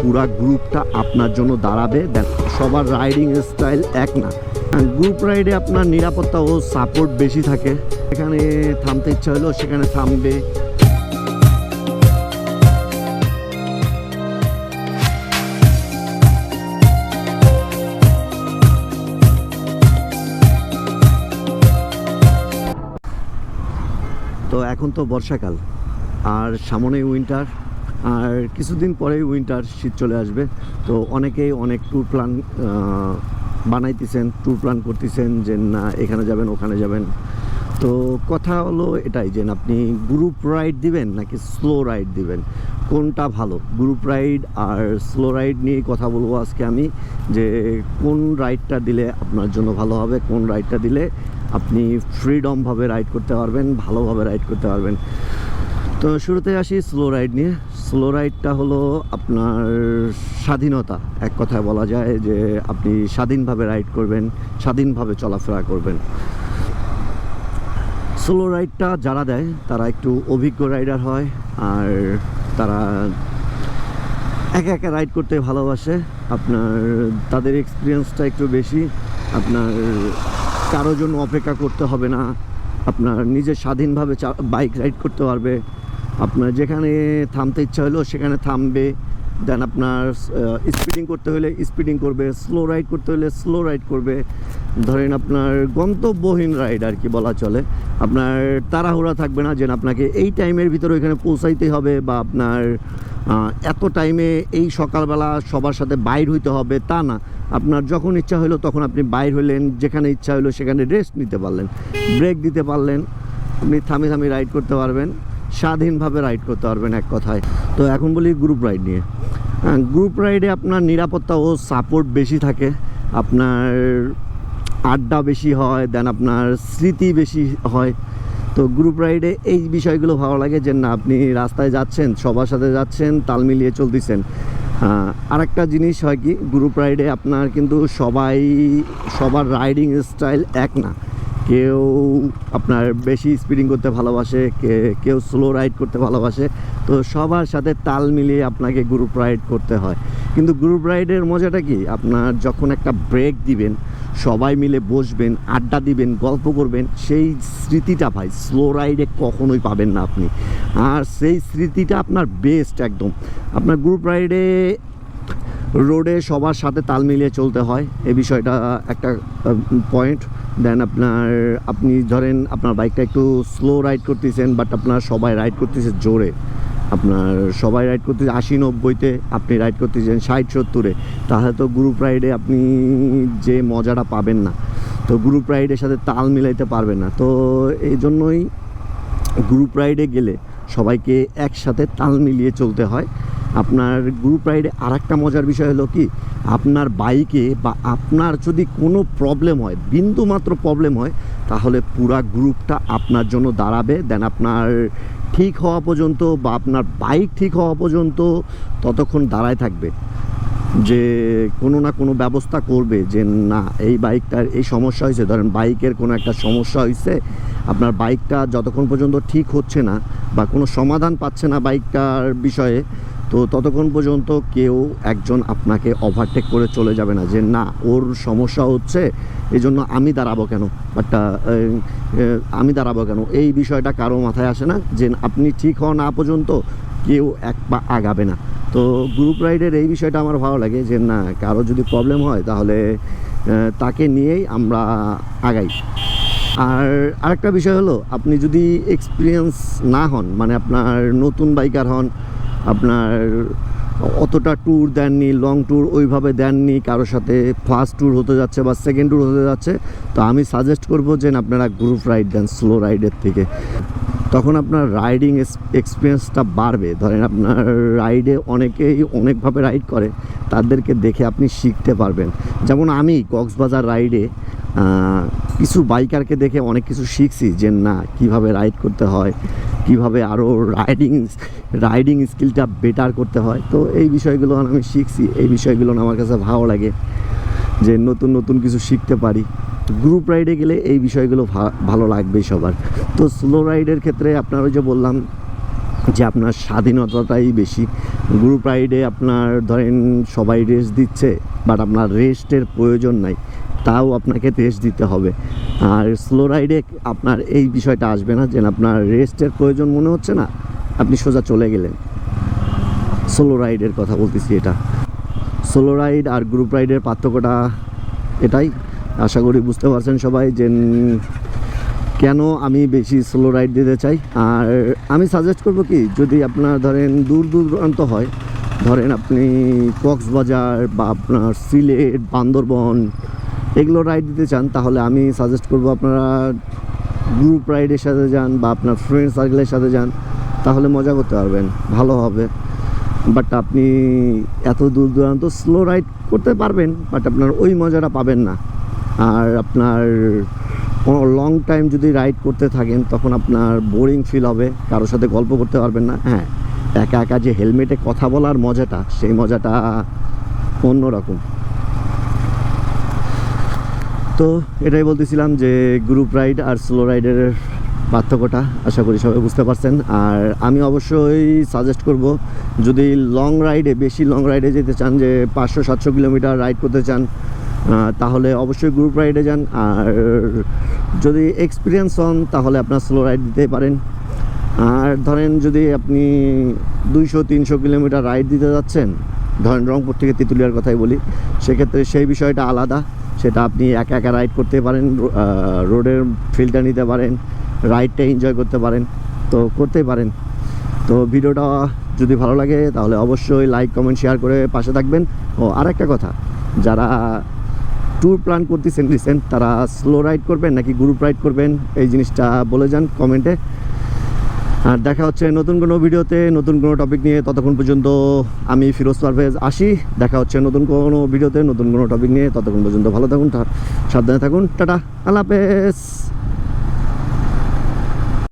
পুরা গ্রুপটা আপনার জন্য দাঁড়াবে। সবার রাইডিং স্টাইল এক না। গ্রুপ রাইডে আপনার নিরাপত্তা ও সাপোর্ট বেশি থাকে। এখানে থামতে ইচ্ছা হলো সেখানে থামবে। তো এখন তো বর্ষাকাল আর সামনেই উইন্টার, আর কিছুদিন পরেই উইন্টার, শীত চলে আসবে। তো অনেকেই অনেক ট্যুর প্ল্যান বানাইতেছেন, ট্যুর প্ল্যান করতেছেন যে না এখানে যাবেন ওখানে যাবেন। তো কথা হলো এটাই যে আপনি গ্রুপ রাইড দিবেন নাকি স্লো রাইড দিবেন, কোনটা ভালো? গ্রুপ রাইড আর স্লো রাইড নিয়ে কথা বলবো আজকে আমি, যে কোন রাইডটা দিলে আপনার জন্য ভালো হবে, কোন রাইডটা দিলে আপনি ফ্রিডমভাবে রাইড করতে পারবেন, ভালোভাবে রাইড করতে পারবেন। তো শুরুতে আসি স্লো রাইড নিয়ে। স্লো রাইডটা হলো আপনার স্বাধীনতা, এক কথায় বলা যায় যে আপনি স্বাধীনভাবে রাইড করবেন, স্বাধীনভাবে চলাফেরা করবেন। স্লো রাইডটা যারা দেয় তারা একটু অভিজ্ঞ রাইডার হয়, আর তারা একা একা রাইড করতে ভালোবাসে। আপনার তাদের এক্সপিরিয়েন্সটা একটু বেশি। আপনার কারোর জন্য অপেক্ষা করতে হবে না, আপনার নিজের স্বাধীনভাবে বাইক রাইড করতে পারবে। আপনার যেখানে থামতে ইচ্ছা হলো সেখানে থামবে। দেন আপনার স্পিডিং করতে হলে স্পিডিং করবে, স্লো রাইড করতে হলে স্লো রাইড করবে। ধরেন আপনার গন্তব্যহীন রাইড আর কি বলা চলে। আপনার তাড়াহুড়া থাকবে না যে আপনাকে এই টাইমের ভিতরে ওইখানে পৌঁছাইতে হবে, বা আপনার এত টাইমে এই সকালবেলা সবার সাথে বাইর হইতে হবে, তা না। আপনার যখন ইচ্ছা হলো তখন আপনি বাইর হইলেন, যেখানে ইচ্ছা হলো সেখানে রেস্ট নিতে পারলেন, ব্রেক দিতে পারলেন, আপনি থামি থামি রাইড করতে পারবেন, স্বাধীনভাবে রাইড করতে পারবেন এক কথায়। তো এখন বলি গ্রুপ রাইড নিয়ে। গ্রুপ রাইডে আপনার নিরাপত্তা ও সাপোর্ট বেশি থাকে, আপনার আড্ডা বেশি হয়, দেন আপনার স্মৃতি বেশি হয়। তো গ্রুপ রাইডে এই বিষয়গুলো ভালো লাগে যে না আপনি রাস্তায় যাচ্ছেন, সবার সাথে যাচ্ছেন, তাল মিলিয়ে চলতেছেন। আর একটা জিনিস হয় কি, গ্রুপ রাইডে আপনার কিন্তু সবার রাইডিং স্টাইল এক না। কেউ আপনার বেশি স্পিডিং করতে ভালোবাসে, কেউ স্লো রাইড করতে ভালোবাসে। তো সবার সাথে তাল মিলিয়ে আপনাকে গ্রুপ রাইড করতে হয়। কিন্তু গ্রুপ রাইডের মজাটা কি, আপনার যখন একটা ব্রেক দিবেন, সবাই মিলে বসবেন, আড্ডা দিবেন, গল্প করবেন, সেই স্মৃতিটা ভাই স্লো রাইডে কখনোই পাবেন না আপনি। আর সেই স্মৃতিটা আপনার বেস্ট একদম। আপনার গ্রুপ রাইডে রোডে সবার সাথে তাল মিলিয়ে চলতে হয়, এই বিষয়টা একটা পয়েন্ট। দেন আপনি ধরেন আপনার বাইকটা একটু স্লো রাইড করতেছেন, বাট আপনার সবাই রাইড করতেছে জোরে, আপনার সবাই রাইড করতেছে 80-90-তে, আপনি রাইড করতেছেন 60-70-এ, তাহলে তো গ্রুপ রাইডে আপনি যে মজাটা পাবেন না। তো গ্রুপ রাইডের সাথে তাল মিলাইতে পারবেন না। তো এই জন্যই গ্রুপ রাইডে গেলে সবাইকে একসাথে তাল মিলিয়ে চলতে হয়। আপনার গ্রুপ রাইডে আর একটা মজার বিষয় হলো কি, আপনার বাইকে বা আপনার যদি কোনো প্রবলেম হয়, বিন্দুমাত্র প্রবলেম হয়, তাহলে পুরা গ্রুপটা আপনার জন্য দাঁড়াবে। দেন আপনার ঠিক হওয়া পর্যন্ত বা আপনার বাইক ঠিক হওয়া পর্যন্ত ততক্ষণ দাঁড়ায় থাকবে, যে কোনো না কোনো ব্যবস্থা করবে যে না এই বাইকটার এই সমস্যা হয়েছে। ধরেন বাইকের কোনো একটা সমস্যা হয়েছে, আপনার বাইকটা যতক্ষণ পর্যন্ত ঠিক হচ্ছে না বা কোনো সমাধান পাচ্ছে না বাইকটার বিষয়ে, তো ততক্ষণ পর্যন্ত কেউ একজন আপনাকে ওভারটেক করে চলে যাবে না, যে না ওর সমস্যা হচ্ছে এই জন্য আমি দাঁড়াবো কেন, এই বিষয়টা কারো মাথায় আসে না, যে আপনি ঠিক হওয়া না পর্যন্ত কেউ এক পা আগাবে না। তো গ্রুপ রাইডের এই বিষয়টা আমার ভালো লাগে, যে না কারো যদি প্রবলেম হয় তাহলে তাকে নিয়েই আমরা আগাই। আর আরেকটা বিষয় হলো, আপনি যদি এক্সপিরিয়েন্স না হন, মানে আপনার নতুন বাইকার হন, আপনার অতটা ট্যুর দেননি, লং ট্যুর ওইভাবে দেননি, কারোর সাথে ফার্স্ট ট্যুর হতে যাচ্ছে বা সেকেন্ড ট্যুর হতে যাচ্ছে, তো আমি সাজেস্ট করবো যে আপনারা গ্রুপ রাইড দেন স্লো রাইডের থেকে। তখন আপনার রাইডিং এক্সপিরিয়েন্সটা বাড়বে। ধরেন আপনার রাইডে অনেকেই অনেকভাবে রাইড করে, তাদেরকে দেখে আপনি শিখতে পারবেন। যেমন আমি কক্সবাজার রাইডে কিছু বাইকারকে দেখে অনেক কিছু শিখছি, যে না কীভাবে রাইড করতে হয়, কীভাবে আরও রাইডিং স্কিলটা বেটার করতে হয়। তো এই বিষয়গুলো আমি শিখছি, এই বিষয়গুলো আমার কাছে ভালো লাগে, যে নতুন নতুন কিছু শিখতে পারি। গ্রুপ রাইডে গেলে এই বিষয়গুলো ভালো লাগবেই সবার। তো স্লো রাইডের ক্ষেত্রে আপনার ওই যে বললাম যে আপনার স্বাধীনতাটাই বেশি। গ্রুপ রাইডে আপনার ধরেন সবাই রেস্ট দিচ্ছে, বাট আপনার রেস্টের প্রয়োজন নাই, তাও আপনাকে রেস্ট দিতে হবে। আর স্লো রাইডে আপনার এই বিষয়টা আসবে না, যে আপনার রেস্টের প্রয়োজন মনে হচ্ছে না, আপনি সোজা চলে গেলেন। সোলো রাইডের কথা বলতেছি। এটা সোলো রাইড আর গ্রুপ রাইডের পার্থক্যটা এটাই। আশা করি বুঝতে পারছেন সবাই যে কেন আমি বেশি স্লো রাইড দিতে চাই। আর আমি সাজেস্ট করব কি, যদি আপনার ধরেন দূর দূরান্ত হয়, ধরেন আপনি কক্সবাজার বা আপনার সিলেট, বান্দরবন এগুলো রাইড দিতে চান, তাহলে আমি সাজেস্ট করব আপনারা গ্রুপ রাইডের সাথে যান বা আপনার ফ্রেন্ড সার্কেলের সাথে যান, তাহলে মজা করতে পারবেন, ভালো হবে। বাট আপনি এত দূর দূরান্ত স্লো রাইড করতে পারবেন, বাট আপনার ওই মজাটা পাবেন না। আর আপনার কোনো লং টাইম যদি রাইড করতে থাকেন, তখন আপনার বোরিং ফিল হবে, কারোর সাথে গল্প করতে পারবেন না। হ্যাঁ, একা একা যে হেলমেটে কথা বলার মজাটা, সেই মজাটা অন্যরকম। তো এটাই বলতেছিলাম যে গ্রুপ রাইড আর স্লো রাইডের পার্থক্যটা আশা করি সবাই বুঝতে পারছেন। আর আমি অবশ্যই সাজেস্ট করব, যদি লং রাইডে, বেশি লং রাইডে যেতে চান, যে 500-700 কিলোমিটার রাইড করতে চান, তাহলে অবশ্যই গ্রুপ রাইডে যান। আর যদি এক্সপিরিয়েন্স হন, তাহলে আপনার স্লো রাইড দিতে পারেন। আর ধরেন যদি আপনি 200-300 কিলোমিটার রাইড দিতে যাচ্ছেন, ধরেন রংপুর থেকে তেঁতুলিয়ার কথাই বলি, সেক্ষেত্রে সেই বিষয়টা আলাদা। সেটা আপনি একা একা রাইড করতে পারেন, রোডের ফিলটা নিতে পারেন, রাইডটা এনজয় করতে পারেন, তো করতেই পারেন। তো ভিডিওটা যদি ভালো লাগে তাহলে অবশ্যই লাইক, কমেন্ট, শেয়ার করে পাশে থাকবেন। ও আরেকটা কথা, যারা ট্যুর প্ল্যান করতেছেন রিসেন্ট, তারা স্লো রাইড করবেন নাকি গ্রুপ রাইড করবেন, এই জিনিসটা বলে যান কমেন্টে। আর দেখা হচ্ছে নতুন কোনো ভিডিওতে, নতুন কোনো টপিক নিয়ে। ততক্ষণ পর্যন্ত আমি ফিরোজ পারভেজ আসি। দেখা হচ্ছে নতুন কোনো ভিডিওতে, নতুন কোনো টপিক নিয়ে। ততক্ষণ পর্যন্ত ভালো থাকুন, সাবধানে থাকুন। টাটা, আল্লাহ হাফেজ।